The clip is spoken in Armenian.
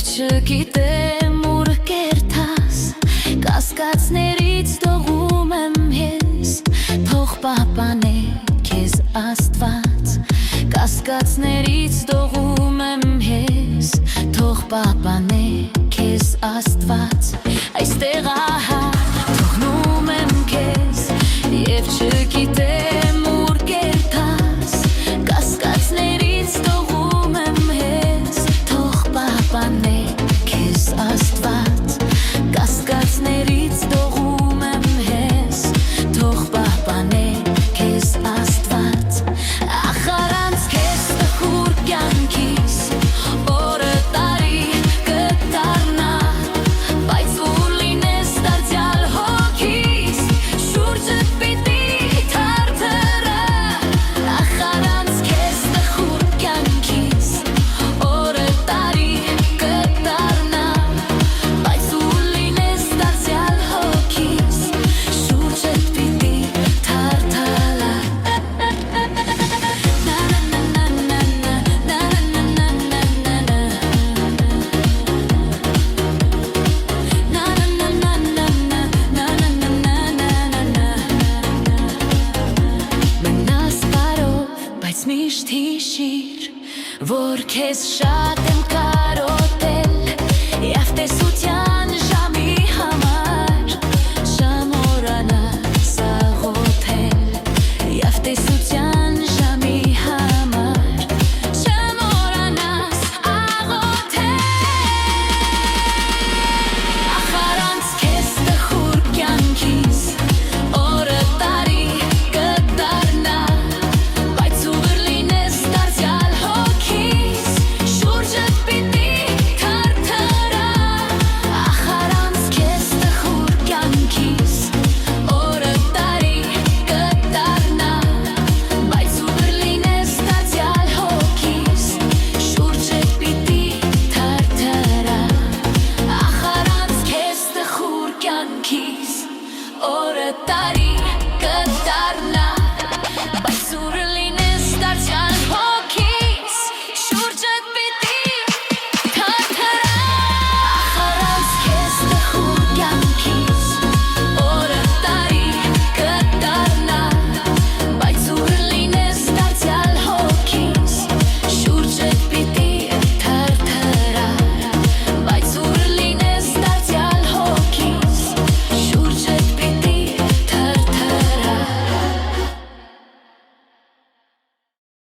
Եվ չգիտեմ ուր կերտաս, կասկածներից տողում եմ ես, թող պահպանե քեզ Աստված, կասկածներից տողում եմ ես, թող պահպանե քեզ Աստված, այստեղ ահա թողնում եմ քեզ, և չգիտեմ ուր կերտաս, կասկածներից տողում եմ ես, թող պահպանե քեզ Աստված, կասկածներից տողում եմ ես, թող պահպանե քեզ Աստված, ախ առանց քեզ տխուր կյանքիս, օրը տարի կդառնա, բայց որ լինես դարձյալ հոգիս, շուրջդ պիտի թարթրա, ախ առանց քեզ տխուր կյանքիս, օրը տարի կդառնա, բայց որ լինես դարձյալ հոգիս, շուրջդ պիտի թարթալա. Մնաս բարով, բայց միշտ հիշիր, որ քեզ շատ եմ կարոտել, և տեսության